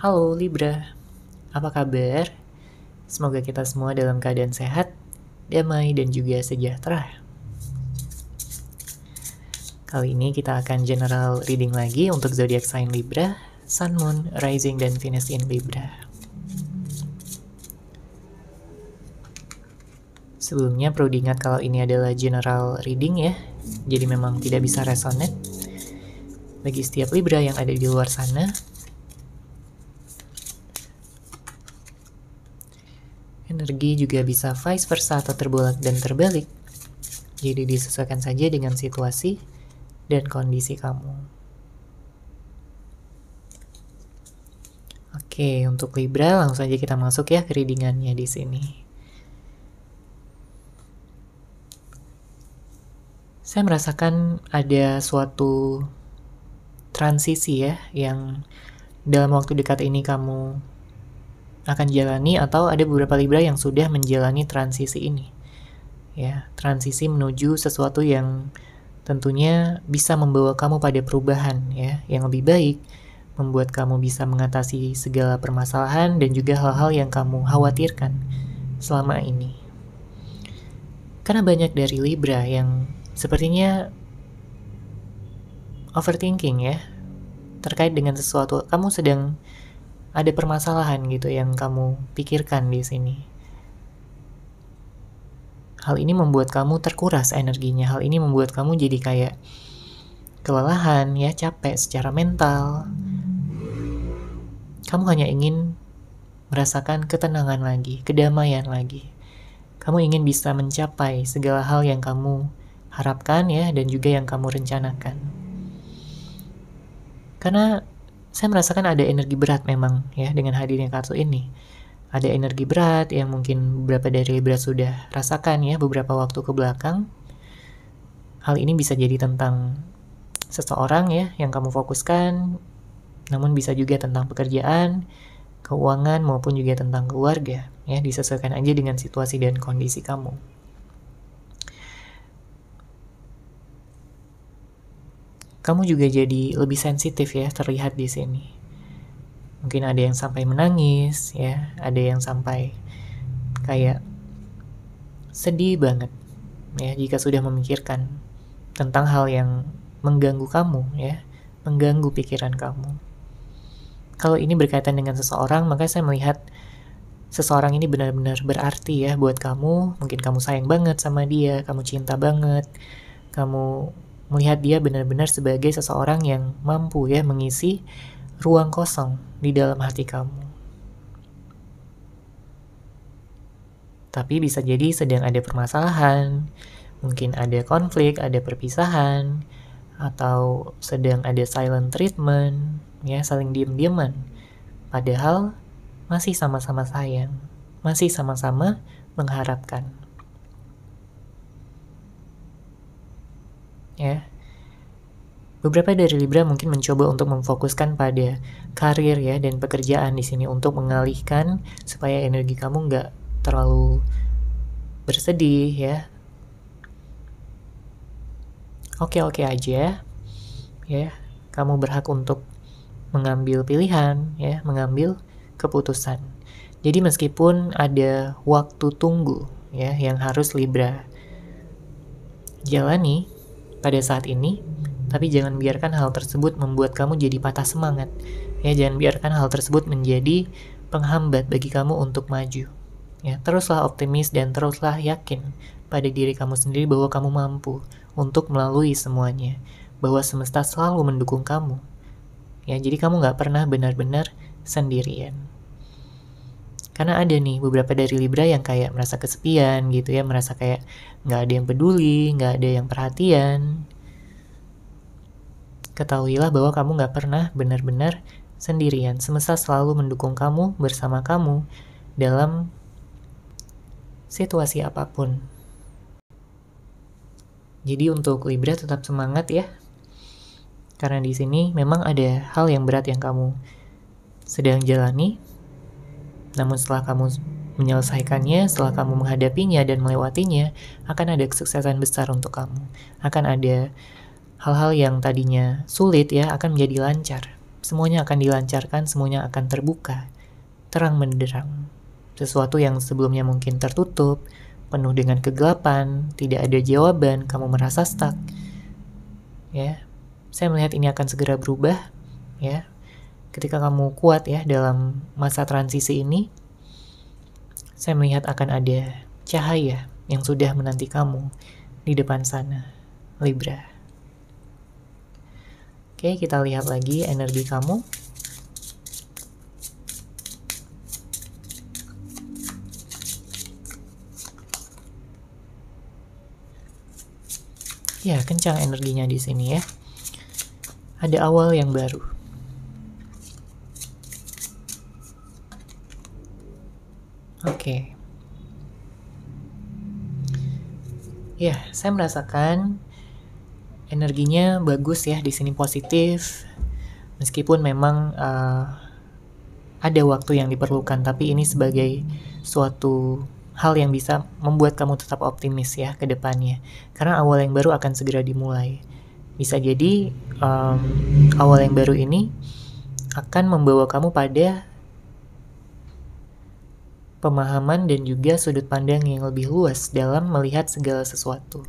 Halo Libra, apa kabar? Semoga kita semua dalam keadaan sehat, damai, dan juga sejahtera. Kali ini kita akan general reading lagi untuk zodiac sign Libra, Sun, Moon, Rising, dan Venus in Libra. Sebelumnya perlu diingat kalau ini adalah general reading ya, jadi memang tidak bisa resonate. Bagi setiap Libra yang ada di luar sana, energi juga bisa vice versa atau terbolak dan terbalik. Jadi disesuaikan saja dengan situasi dan kondisi kamu. Oke, untuk Libra langsung saja kita masuk ya ke readingannya di sini. Saya merasakan ada suatu transisi ya yang dalam waktu dekat ini kamu akan jalani, atau ada beberapa Libra yang sudah menjalani transisi ini. Ya, transisi menuju sesuatu yang tentunya bisa membawa kamu pada perubahan ya, yang lebih baik, membuat kamu bisa mengatasi segala permasalahan dan juga hal-hal yang kamu khawatirkan selama ini. Karena banyak dari Libra yang sepertinya overthinking ya, terkait dengan sesuatu, kamu sedang ada permasalahan gitu yang kamu pikirkan di sini. Hal ini membuat kamu terkuras energinya, hal ini membuat kamu jadi kayak kelelahan ya, capek secara mental. Kamu hanya ingin merasakan ketenangan lagi, kedamaian lagi. Kamu ingin bisa mencapai segala hal yang kamu harapkan ya, dan juga yang kamu rencanakan. Karena saya merasakan ada energi berat memang ya dengan hadirnya kartu ini. Ada energi berat yang mungkin beberapa dari Libra sudah rasakan ya beberapa waktu ke belakang. Hal ini bisa jadi tentang seseorang ya yang kamu fokuskan, namun bisa juga tentang pekerjaan, keuangan, maupun juga tentang keluarga ya, disesuaikan aja dengan situasi dan kondisi kamu. Kamu juga jadi lebih sensitif ya, terlihat di sini. Mungkin ada yang sampai menangis ya, ada yang sampai kayak sedih banget ya jika sudah memikirkan tentang hal yang mengganggu kamu ya, mengganggu pikiran kamu. Kalau ini berkaitan dengan seseorang, maka saya melihat seseorang ini benar-benar berarti ya buat kamu. Mungkin kamu sayang banget sama dia, kamu cinta banget, kamu melihat dia benar-benar sebagai seseorang yang mampu ya mengisi ruang kosong di dalam hati kamu. Tapi bisa jadi sedang ada permasalahan, mungkin ada konflik, ada perpisahan, atau sedang ada silent treatment, ya saling diam-diaman. Padahal masih sama-sama sayang, masih sama-sama mengharapkan. Ya, beberapa dari Libra mungkin mencoba untuk memfokuskan pada karir ya dan pekerjaan di sini untuk mengalihkan supaya energi kamu nggak terlalu bersedih ya. Oke-oke aja ya, kamu berhak untuk mengambil pilihan ya, mengambil keputusan. Jadi meskipun ada waktu tunggu ya yang harus Libra jalani pada saat ini, tapi jangan biarkan hal tersebut membuat kamu jadi patah semangat. Ya, jangan biarkan hal tersebut menjadi penghambat bagi kamu untuk maju. Ya, teruslah optimis dan teruslah yakin pada diri kamu sendiri bahwa kamu mampu untuk melalui semuanya, bahwa semesta selalu mendukung kamu. Ya, jadi kamu nggak pernah benar-benar sendirian. Karena ada nih beberapa dari Libra yang kayak merasa kesepian gitu ya, merasa kayak nggak ada yang peduli, nggak ada yang perhatian. Ketahuilah bahwa kamu nggak pernah benar-benar sendirian. Semesta selalu mendukung kamu, bersama kamu dalam situasi apapun. Jadi untuk Libra tetap semangat ya. Karena di sini memang ada hal yang berat yang kamu sedang jalani. Namun setelah kamu menyelesaikannya, setelah kamu menghadapinya dan melewatinya, akan ada kesuksesan besar untuk kamu. Akan ada hal-hal yang tadinya sulit ya, akan menjadi lancar. semuanya akan dilancarkan, semuanya akan terbuka, terang menderang. Sesuatu yang sebelumnya mungkin tertutup, penuh dengan kegelapan, tidak ada jawaban, kamu merasa stuck. Ya, saya melihat ini akan segera berubah. Ya, ketika kamu kuat ya dalam masa transisi ini, saya melihat akan ada cahaya yang sudah menanti kamu di depan sana, Libra. Oke, kita lihat lagi energi kamu. Ya, kencang energinya di sini ya. Ada awal yang baru. Oke. Ya, saya merasakan energinya bagus ya, di sini positif. Meskipun memang ada waktu yang diperlukan, tapi ini sebagai suatu hal yang bisa membuat kamu tetap optimis ya ke depannya. Karena awal yang baru akan segera dimulai. Bisa jadi awal yang baru ini akan membawa kamu pada pemahaman dan juga sudut pandang yang lebih luas dalam melihat segala sesuatu.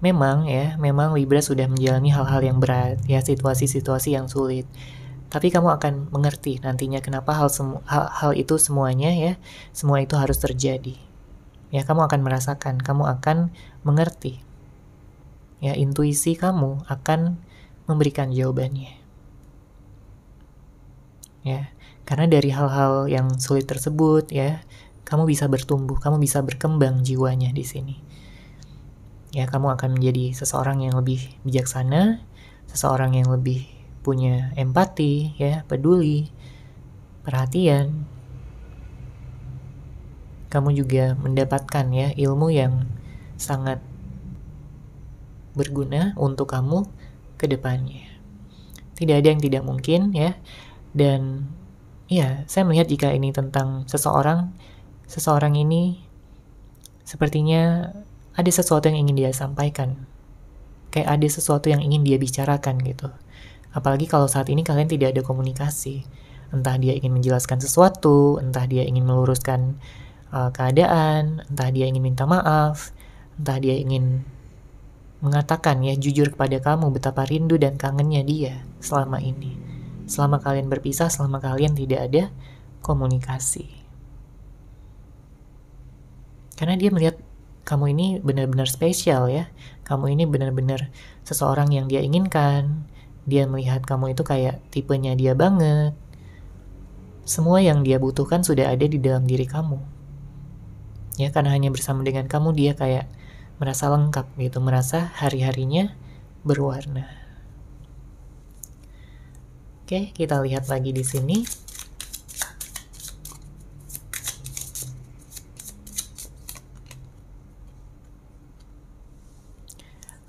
Memang Libra sudah menjalani hal-hal yang berat, ya situasi-situasi yang sulit. Tapi kamu akan mengerti nantinya kenapa hal itu semuanya ya, semua itu harus terjadi. Ya, kamu akan merasakan, kamu akan mengerti. Ya, intuisi kamu akan memberikan jawabannya. Ya, karena dari hal-hal yang sulit tersebut ya, kamu bisa bertumbuh, kamu bisa berkembang jiwanya di sini. Ya, kamu akan menjadi seseorang yang lebih bijaksana, seseorang yang lebih punya empati, ya, peduli, perhatian. Kamu juga mendapatkan ya ilmu yang sangat berguna untuk kamu ke depannya. Tidak ada yang tidak mungkin ya. Dan ya, saya melihat jika ini tentang seseorang ini sepertinya ada sesuatu yang ingin dia sampaikan. Kayak ada sesuatu yang ingin dia bicarakan gitu. Apalagi kalau saat ini kalian tidak ada komunikasi. Entah dia ingin menjelaskan sesuatu, entah dia ingin meluruskan keadaan, entah dia ingin minta maaf, entah dia ingin mengatakan ya jujur kepada kamu betapa rindu dan kangennya dia selama ini. Selama kalian berpisah, selama kalian tidak ada komunikasi. Karena dia melihat kamu ini benar-benar spesial ya. Kamu ini benar-benar seseorang yang dia inginkan. Dia melihat kamu itu kayak tipenya dia banget. Semua yang dia butuhkan sudah ada di dalam diri kamu. Ya, karena hanya bersama dengan kamu dia kayak merasa lengkap gitu, merasa hari-harinya berwarna. Oke, kita lihat lagi di sini.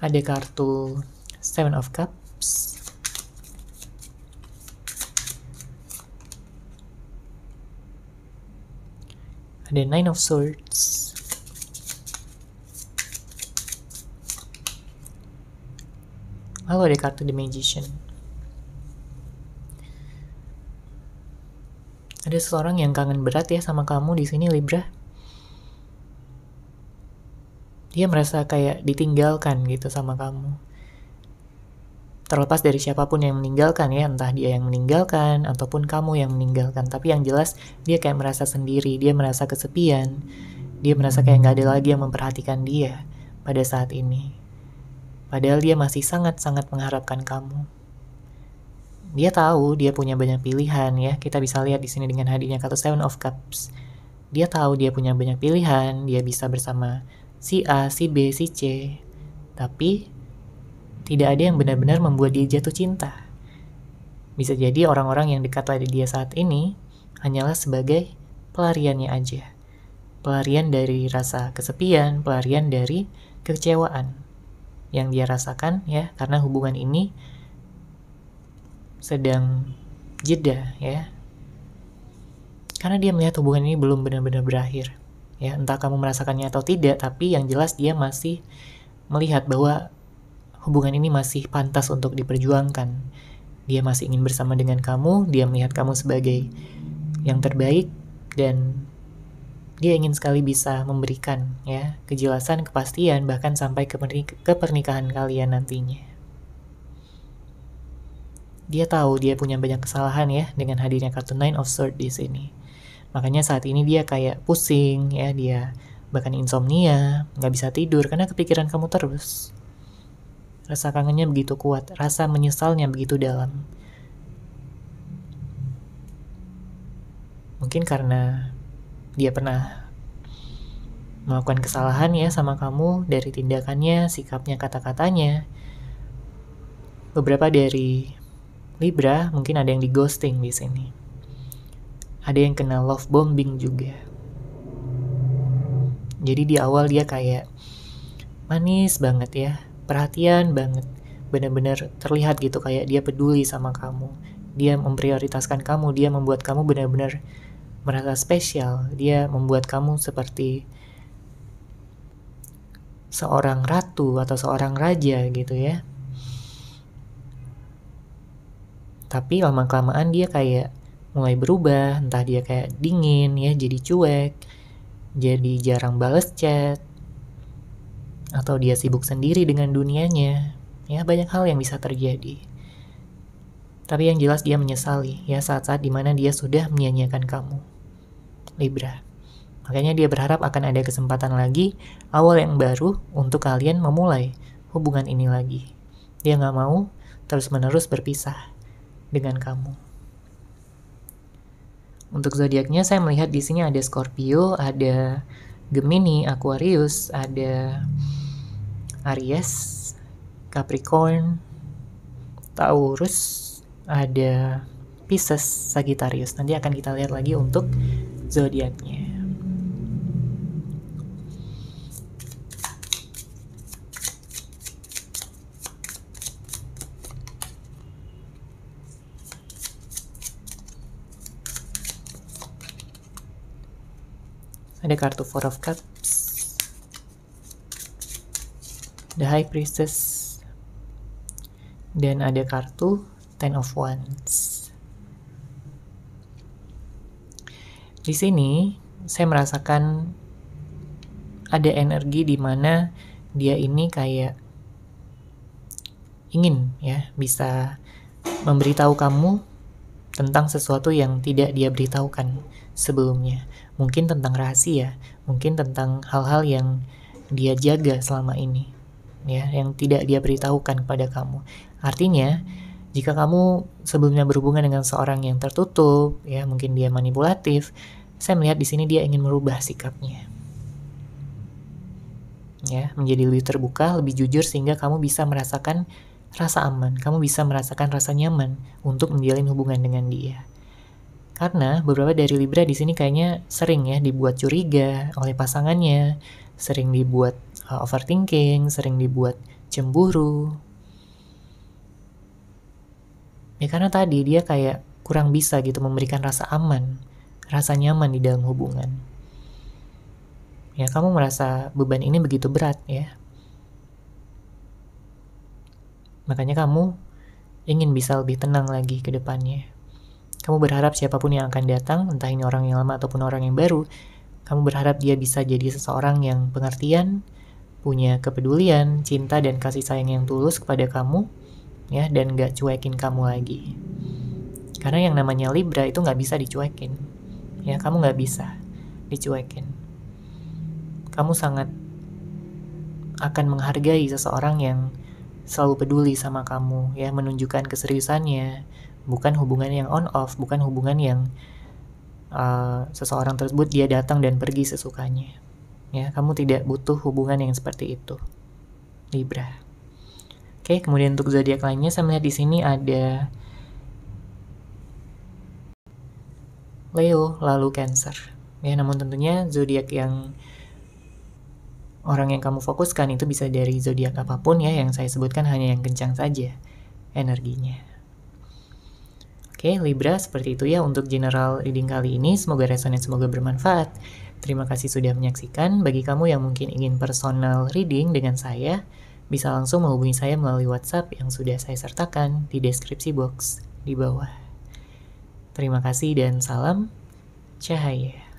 Ada kartu Seven of Cups. Ada Nine of Swords. Lalu ada kartu The Magician. Ada seseorang yang kangen berat ya sama kamu di sini, Libra. Dia merasa kayak ditinggalkan gitu sama kamu. Terlepas dari siapapun yang meninggalkan ya, entah dia yang meninggalkan ataupun kamu yang meninggalkan. Tapi yang jelas dia kayak merasa sendiri, dia merasa kesepian, dia merasa kayak gak ada lagi yang memperhatikan dia pada saat ini. Padahal dia masih sangat-sangat mengharapkan kamu. Dia tahu dia punya banyak pilihan ya, kita bisa lihat di sini dengan hadirnya kartu Seven of Cups. Dia tahu dia punya banyak pilihan, dia bisa bersama si A, si B, si C. Tapi tidak ada yang benar-benar membuat dia jatuh cinta. Bisa jadi orang-orang yang dekat pada dia saat ini hanyalah sebagai pelariannya aja. Pelarian dari rasa kesepian, pelarian dari kekecewaan yang dia rasakan ya, karena hubungan ini sedang jeda ya. Karena dia melihat hubungan ini belum benar-benar berakhir. Ya, entah kamu merasakannya atau tidak, tapi yang jelas dia masih melihat bahwa hubungan ini masih pantas untuk diperjuangkan. Dia masih ingin bersama dengan kamu, dia melihat kamu sebagai yang terbaik, dan dia ingin sekali bisa memberikan ya kejelasan, kepastian, bahkan sampai ke pernikahan kalian nantinya. Dia tahu dia punya banyak kesalahan ya dengan hadirnya kartu Nine of Swords di sini. Makanya saat ini dia kayak pusing ya, dia bahkan insomnia, nggak bisa tidur karena kepikiran kamu terus. Rasa kangennya begitu kuat, rasa menyesalnya begitu dalam. Mungkin karena dia pernah melakukan kesalahan ya sama kamu dari tindakannya, sikapnya, kata-katanya. Beberapa dari Libra mungkin ada yang di ghosting di sini. Ada yang kena love bombing juga. Jadi di awal dia kayak manis banget ya, perhatian banget. Benar-benar terlihat gitu kayak dia peduli sama kamu. Dia memprioritaskan kamu, dia membuat kamu benar-benar merasa spesial. Dia membuat kamu seperti seorang ratu atau seorang raja gitu ya. Tapi lama-kelamaan dia kayak mulai berubah, entah dia kayak dingin ya, jadi cuek, jadi jarang bales chat, atau dia sibuk sendiri dengan dunianya. Ya, banyak hal yang bisa terjadi. Tapi yang jelas dia menyesali ya saat-saat dimana dia sudah menyia-nyiakan kamu, Libra. Makanya dia berharap akan ada kesempatan lagi, awal yang baru untuk kalian memulai hubungan ini lagi. Dia nggak mau terus-menerus berpisah dengan kamu. Untuk zodiaknya saya melihat di sini ada Scorpio, ada Gemini, Aquarius, ada Aries, Capricorn, Taurus, ada Pisces, Sagittarius. Nanti akan kita lihat lagi untuk zodiaknya. Ada kartu Four of Cups, The High Priestess, dan ada kartu Ten of Wands. Di sini saya merasakan ada energi di mana dia ini kayak ingin ya bisa memberitahu kamu tentang sesuatu yang tidak dia beritahukan sebelumnya. Mungkin tentang rahasia, mungkin tentang hal-hal yang dia jaga selama ini, ya, yang tidak dia beritahukan kepada kamu. Artinya, jika kamu sebelumnya berhubungan dengan seorang yang tertutup, ya, mungkin dia manipulatif, saya melihat di sini dia ingin merubah sikapnya, ya, menjadi lebih terbuka, lebih jujur, sehingga kamu bisa merasakan rasa aman, kamu bisa merasakan rasa nyaman untuk menjalin hubungan dengan dia. Karena beberapa dari Libra di sini kayaknya sering ya dibuat curiga oleh pasangannya, sering dibuat overthinking, sering dibuat cemburu. Ya karena tadi dia kayak kurang bisa gitu memberikan rasa aman, rasa nyaman di dalam hubungan. Ya kamu merasa beban ini begitu berat ya. Makanya kamu ingin bisa lebih tenang lagi ke depannya. Kamu berharap siapapun yang akan datang, entah ini orang yang lama ataupun orang yang baru, kamu berharap dia bisa jadi seseorang yang pengertian, punya kepedulian, cinta dan kasih sayang yang tulus kepada kamu, ya, dan gak cuekin kamu lagi. Karena yang namanya Libra itu gak bisa dicuekin, ya, kamu gak bisa dicuekin. Kamu sangat akan menghargai seseorang yang selalu peduli sama kamu, ya, menunjukkan keseriusannya, bukan hubungan yang on off, bukan hubungan yang seseorang tersebut dia datang dan pergi sesukanya. Ya, kamu tidak butuh hubungan yang seperti itu, Libra. Oke, kemudian untuk zodiak lainnya saya melihat di sini ada Leo, lalu Cancer. Ya, namun tentunya zodiak yang orang yang kamu fokuskan itu bisa dari zodiak apapun ya, yang saya sebutkan hanya yang kencang saja energinya. Oke, Libra, seperti itu ya untuk general reading kali ini. Semoga resonate, semoga bermanfaat. Terima kasih sudah menyaksikan. Bagi kamu yang mungkin ingin personal reading dengan saya, bisa langsung menghubungi saya melalui WhatsApp yang sudah saya sertakan di deskripsi box di bawah. Terima kasih dan salam cahaya.